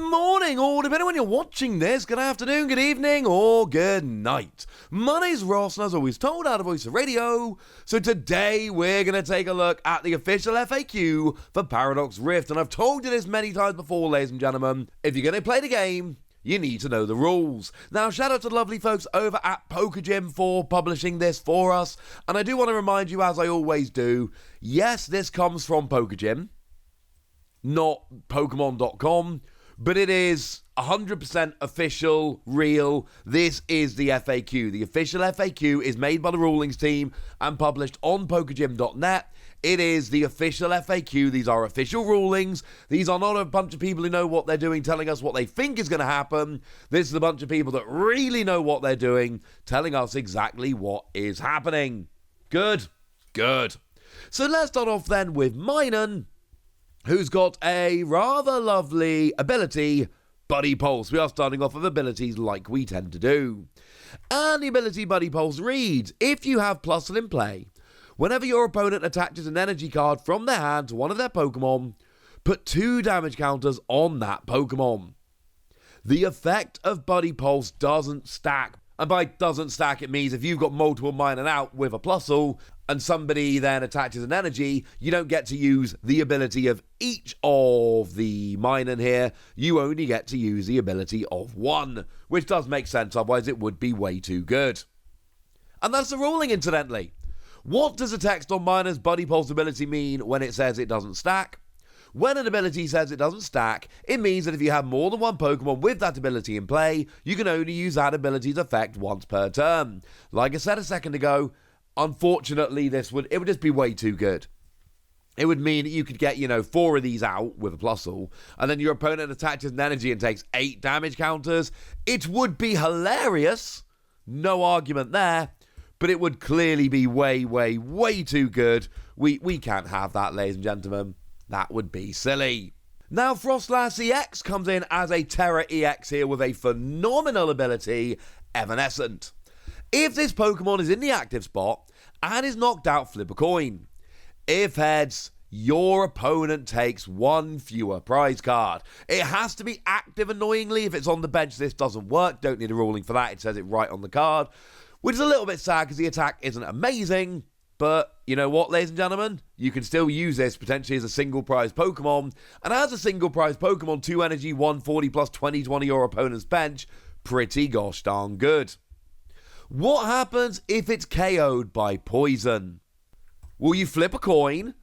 morning, or depending on when you're watching this, good afternoon, good evening, or good night. My name's Ross, and as always told, out of Voice of Radio. So today we're going to take a look at the official FAQ for Paradox Rift. And I've told you this many times before, ladies and gentlemen, if you're going to play the game, you need to know the rules. Now, shout out to the lovely folks over at Pokegym for publishing this for us. And I do want to remind you, as I always do, yes, this comes from Pokegym, not Pokemon.com, but it is 100% official, real. This is the FAQ. The official FAQ is made by the rulings team and published on Pokegym.net. It is the official FAQ. These are official rulings. These are not a bunch of people who know what they're doing telling us what they think is going to happen. This is a bunch of people that really know what they're doing telling us exactly what is happening. Good. So let's start off then with Minun, who's got a rather lovely ability, Buddy Pulse. We are starting off with abilities like we tend to do. And the ability Buddy Pulse reads, if you have Plusle in play, whenever your opponent attaches an energy card from their hand to one of their Pokemon, put 2 damage counters on that Pokemon. The effect of Buddy Pulse doesn't stack. And by doesn't stack, it means if you've got multiple Minun out with a Plusle and somebody then attaches an energy, you don't get to use the ability of each of the Minun here. You only get to use the ability of one, which does make sense, otherwise it would be way too good. And that's the ruling, incidentally. What does the text on Minun's Buddy Pulse ability mean when it says it doesn't stack? When an ability says it doesn't stack, it means that if you have more than one Pokemon with that ability in play, you can only use that ability's effect once per turn. Like I said a second ago, unfortunately, it would just be way too good. It would mean that you could get, 4 of these out with a Plusle, and then your opponent attaches an energy and takes 8 damage counters. It would be hilarious, no argument there, but it would clearly be way too good. We can't have that, ladies and gentlemen. That would be silly. Now, Frostlass EX comes in as a Terra EX here with a phenomenal ability, Evanescent. If this Pokemon is in the active spot and is knocked out, flip a coin. If heads, your opponent takes 1 fewer prize card. It has to be active, annoyingly. If it's on the bench, this doesn't work. Don't need a ruling for that. It says it right on the card, which is a little bit sad because the attack isn't amazing. But you know what, ladies and gentlemen? You can still use this potentially as a single prize Pokemon. And as a single prize Pokemon, 2 energy, 140 plus 20 to one of your opponent's bench. Pretty gosh darn good. What happens if it's KO'd by poison? Well, you flip a coin,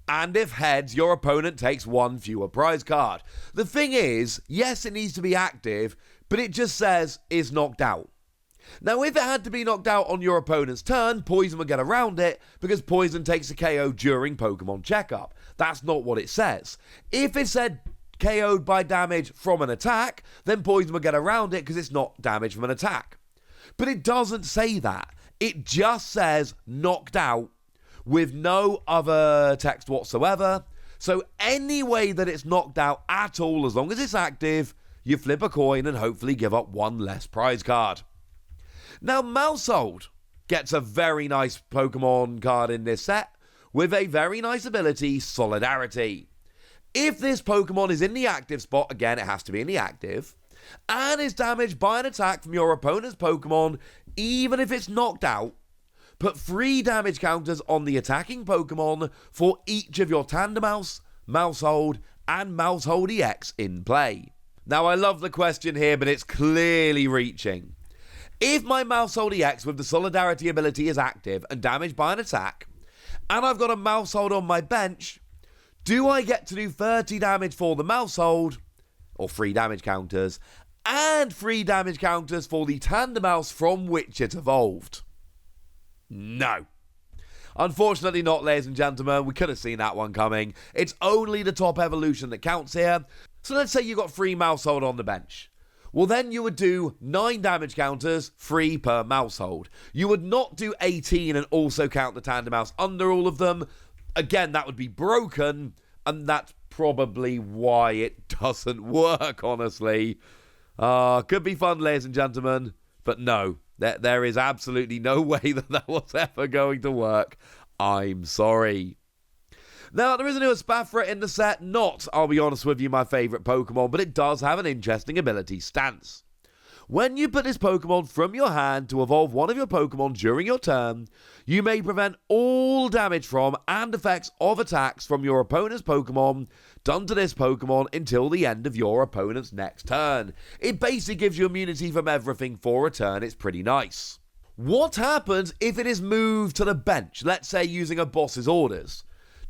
and if heads, your opponent takes 1 fewer prize card. The thing is, yes, it needs to be active, but it just says is knocked out. Now, if it had to be knocked out on your opponent's turn, poison would get around it because poison takes a KO during Pokemon checkup. That's not what it says. If it said KO'd by damage from an attack, then poison would get around it because it's not damage from an attack. But it doesn't say that. It just says knocked out with no other text whatsoever. So any way that it's knocked out at all, as long as it's active, you flip a coin and hopefully give up 1 less prize card. Now, Mousehold gets a very nice Pokemon card in this set with a very nice ability, Solidarity. If this Pokemon is in the active spot, again, it has to be in the active, and is damaged by an attack from your opponent's Pokemon, even if it's knocked out, put 3 damage counters on the attacking Pokemon for each of your Tandemaus, Mousehold, and Mousehold EX in play. Now, I love the question here, but it's clearly reaching. If my Mousehold EX with the Solidarity ability is active and damaged by an attack, and I've got a Mousehold on my bench, do I get to do 30 damage for the Mousehold, or 3 damage counters, and 3 damage counters for the Tandemaus from which it evolved? No. Unfortunately not, ladies and gentlemen. We could have seen that one coming. It's only the top evolution that counts here. So let's say you got 3 Mousehold on the bench. Well, then you would do 9 damage counters, 3 per Mousehold. You would not do 18 and also count the Tandemaus under all of them. Again, that would be broken, and that's probably why it doesn't work, honestly. Could be fun, ladies and gentlemen, but no, there is absolutely no way that was ever going to work. I'm sorry. Now, there isn't a Spaffra in the set, not, I'll be honest with you, my favourite Pokemon, but it does have an interesting ability stance. When you put this Pokemon from your hand to evolve one of your Pokemon during your turn, you may prevent all damage from and effects of attacks from your opponent's Pokemon done to this Pokemon until the end of your opponent's next turn. It basically gives you immunity from everything for a turn. It's pretty nice. What happens if it is moved to the bench, let's say using a boss's orders?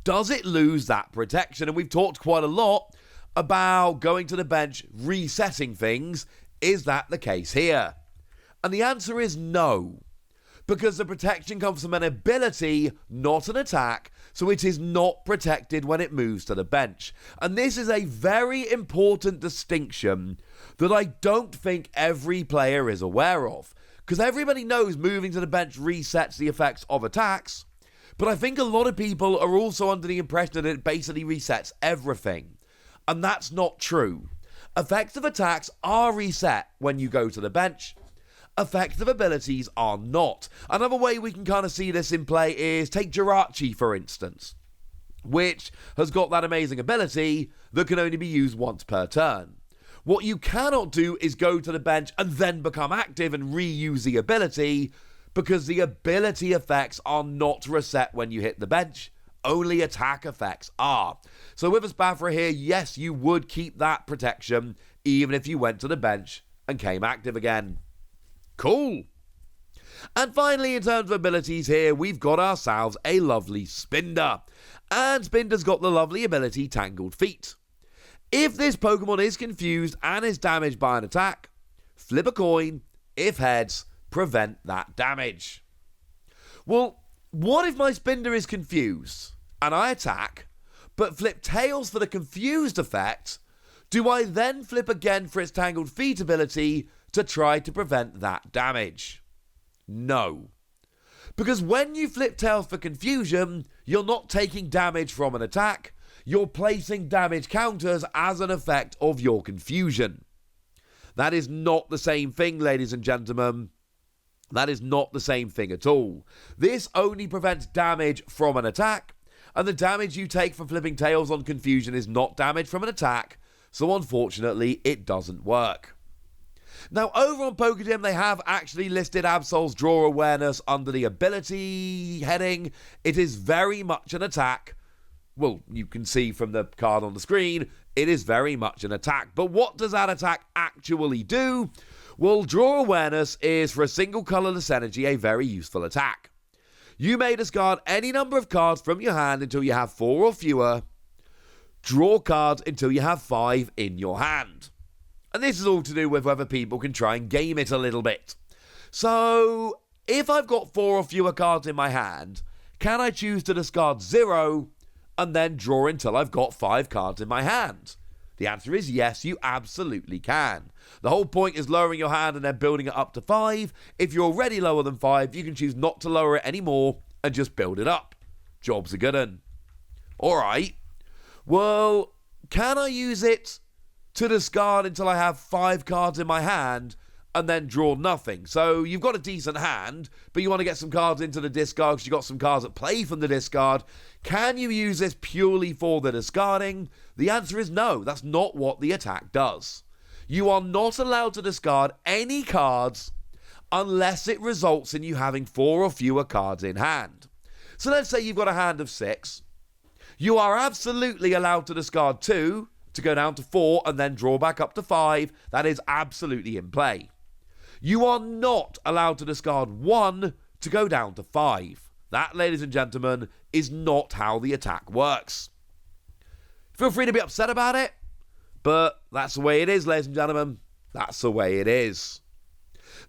Does it lose that protection? And we've talked quite a lot about going to the bench, resetting things. Is that the case here? And the answer is no, because the protection comes from an ability, not an attack, so it is not protected when it moves to the bench. And this is a very important distinction that I don't think every player is aware of, because everybody knows moving to the bench resets the effects of attacks, but I think a lot of people are also under the impression that it basically resets everything, and that's not true. Effective attacks are reset when you go to the bench. Effective abilities are not. Another way we can kind of see this in play is take Jirachi, for instance, which has got that amazing ability that can only be used once per turn. What you cannot do is go to the bench and then become active and reuse the ability, because the ability effects are not reset when you hit the bench. Only attack effects are. So with a Spaffra here, yes, you would keep that protection even if you went to the bench and came active again. Cool. And finally, in terms of abilities here, we've got ourselves a lovely Spinder. And Spinder's got the lovely ability Tangled Feet. If this Pokemon is confused and is damaged by an attack, flip a coin. If heads, prevent that damage. Well, what if my Spinder is confused and I attack, but flip tails for the confused effect? Do I then flip again for its Tangled Feet ability to try to prevent that damage? No. Because when you flip tails for confusion, you're not taking damage from an attack, you're placing damage counters as an effect of your confusion. That is not the same thing, ladies and gentlemen. That is not the same thing at all. This only prevents damage from an attack, and the damage you take from flipping tails on confusion is not damage from an attack, so unfortunately it doesn't work. Now, over on Pokegym, they have actually listed Absol's Draw Awareness under the ability heading. It is very much an attack. Well, you can see from the card on the screen, it is very much an attack. But what does that attack actually do? Well, Draw Awareness is, for a single colorless energy, a very useful attack. You may discard any number of cards from your hand until you have 4 or fewer. Draw cards until you have 5 in your hand. And this is all to do with whether people can try and game it a little bit. So, if I've got 4 or fewer cards in my hand, can I choose to discard 0 and then draw until I've got 5 cards in my hand? The answer is yes, you absolutely can. The whole point is lowering your hand and then building it up to 5. If you're already lower than 5, you can choose not to lower it anymore and just build it up. Job's a good un. Alright. Well, can I use it to discard until I have 5 cards in my hand and then draw nothing? So you've got a decent hand, but you want to get some cards into the discard because you've got some cards at play from the discard. Can you use this purely for the discarding? The answer is no. That's not what the attack does. You are not allowed to discard any cards unless it results in you having 4 or fewer cards in hand. So let's say you've got a hand of 6. You are absolutely allowed to discard 2 to go down to 4 and then draw back up to 5. That is absolutely in play. You are not allowed to discard 1 to go down to 5. That, ladies and gentlemen, is not how the attack works. Feel free to be upset about it, but that's the way it is, ladies and gentlemen. That's the way it is.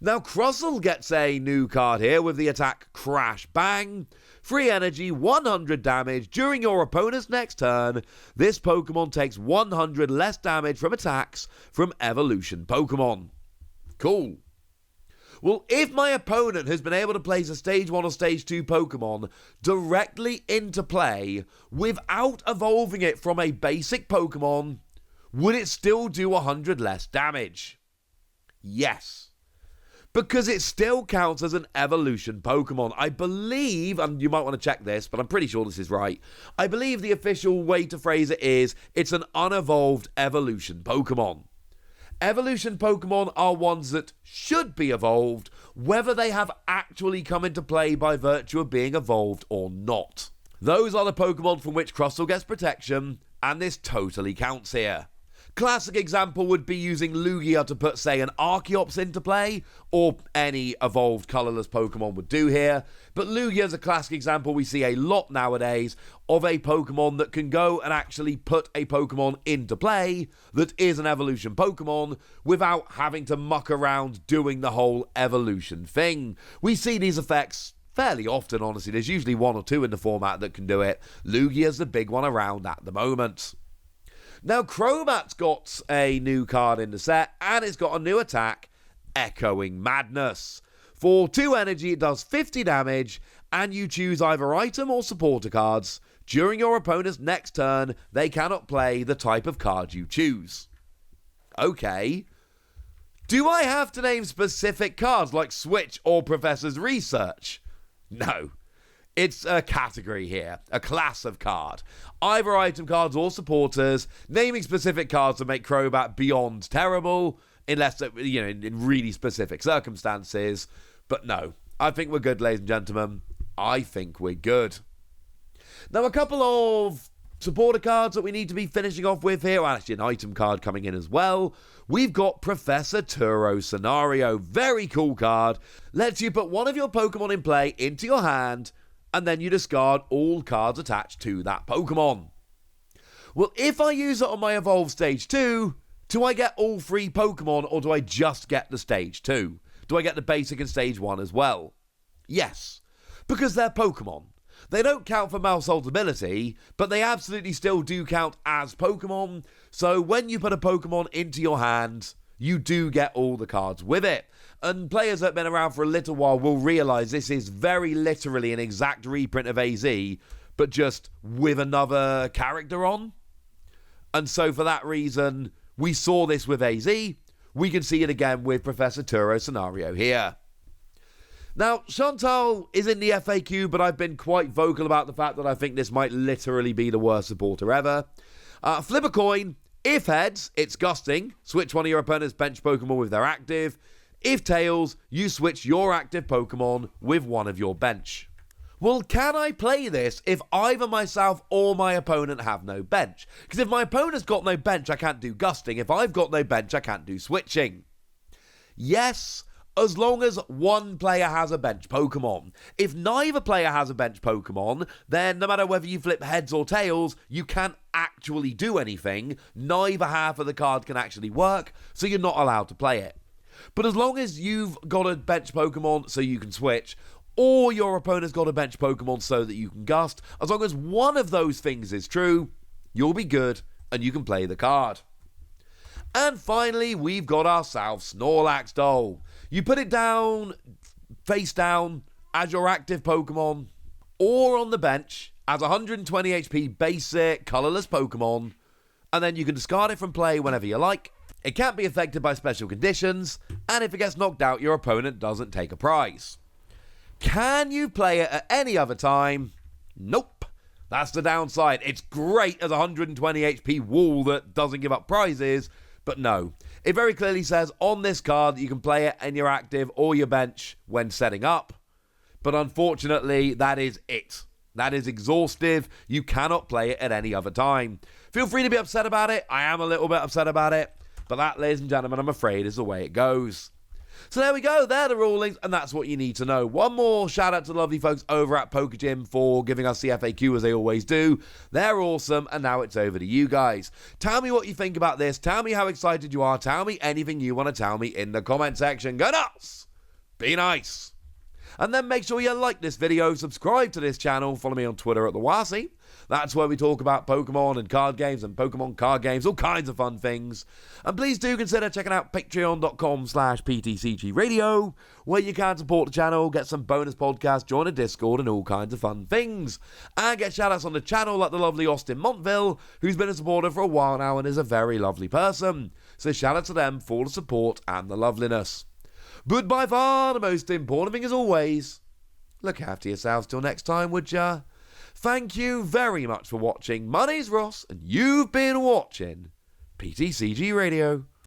Now, Crustle gets a new card here with the attack Crash Bang. Free energy, 100 damage. During your opponent's next turn, this Pokemon takes 100 less damage from attacks from evolution Pokemon. Cool. Well, if my opponent has been able to place a Stage 1 or Stage 2 Pokemon directly into play without evolving it from a basic Pokemon, would it still do 100 less damage? Yes. because it still counts as an evolution Pokemon. I believe, and you might want to check this, but I'm pretty sure this is right. I believe the official way to phrase it is, it's an unevolved evolution Pokemon. Evolution Pokemon are ones that should be evolved, whether they have actually come into play by virtue of being evolved or not. Those are the Pokemon from which Crustle gets protection, and this totally counts here. Classic example would be using Lugia to put, say, an Archeops into play, or any evolved colourless Pokemon would do here, but Lugia is a classic example we see a lot nowadays of a Pokemon that can go and actually put a Pokemon into play that is an evolution Pokemon without having to muck around doing the whole evolution thing. We see these effects fairly often, honestly. There's usually one or two in the format that can do it. Lugia's the big one around at the moment. Now, Crobat's got a new card in the set, and it's got a new attack, Echoing Madness. For 2 energy, it does 50 damage, and you choose either item or supporter cards. During your opponent's next turn, they cannot play the type of card you choose. Okay. Do I have to name specific cards like Switch or Professor's Research? No. It's a category here, a class of card. Either item cards or supporters. Naming specific cards to make Crobat beyond terrible, unless, in really specific circumstances. But no, I think we're good, ladies and gentlemen. I think we're good. Now, a couple of supporter cards that we need to be finishing off with here. Well, actually, an item card coming in as well. We've got Professor Turo Scenario. Very cool card. Lets you put one of your Pokemon in play into your hand, and then you discard all cards attached to that Pokemon. Well, if I use it on my Evolve Stage 2, do I get all 3 Pokemon, or do I just get the Stage 2? Do I get the basic and Stage 1 as well? Yes, because they're Pokemon. They don't count for Mouse Ultimability, but they absolutely still do count as Pokemon, so when you put a Pokemon into your hand, you do get all the cards with it. And players that have been around for a little while will realise this is very literally an exact reprint of AZ, but just with another character on. And so for that reason, we saw this with AZ. We can see it again with Professor Turo Scenario here. Now, Chantal is in the FAQ, but I've been quite vocal about the fact that I think this might literally be the worst supporter ever. Flip a coin. If heads, it's Gusting. Switch one of your opponent's bench Pokemon with their active. If tails, you switch your active Pokemon with one of your bench. Well, can I play this if either myself or my opponent have no bench? Because if my opponent's got no bench, I can't do Gusting. If I've got no bench, I can't do switching. Yes, as long as one player has a bench Pokemon. If neither player has a bench Pokemon, then no matter whether you flip heads or tails, you can't actually do anything. Neither half of the card can actually work, so you're not allowed to play it. But as long as you've got a bench Pokemon so you can switch, or your opponent's got a bench Pokemon so that you can gust, as long as one of those things is true, you'll be good and you can play the card. And finally, we've got ourselves Snorlax Doll. You put it down, face down, as your active Pokemon, or on the bench as 120 HP basic, colourless Pokemon, and then you can discard it from play whenever you like. It can't be affected by special conditions, and if it gets knocked out, your opponent doesn't take a prize. Can you play it at any other time? Nope. That's the downside. It's great as a 120 HP wall that doesn't give up prizes, but no. It very clearly says on this card that you can play it in your active or your bench when setting up, but unfortunately, that is it. That is exhaustive. You cannot play it at any other time. Feel free to be upset about it. I am a little bit upset about it. But that, ladies and gentlemen, I'm afraid is the way it goes. So there we go. They're the rulings, and that's what you need to know. One more shout out to the lovely folks over at Pokegym for giving us the FAQ as they always do. They're awesome, and now it's over to you guys. Tell me what you think about this. Tell me how excited you are. Tell me anything you want to tell me in the comment section. Go nuts! Be nice! And then make sure you like this video, subscribe to this channel, follow me on Twitter at TheWasi. That's where we talk about Pokemon and card games and Pokemon card games, all kinds of fun things. And please do consider checking out patreon.com/PTCG Radio, where you can support the channel, get some bonus podcasts, join a Discord, and all kinds of fun things. And get shoutouts on the channel like the lovely Austin Montville, who's been a supporter for a while now and is a very lovely person. So shout out to them for the support and the loveliness. But by far the most important thing, as always, look after yourselves till next time, would ya? Thank you very much for watching. My name's Ross, and you've been watching PTCG Radio.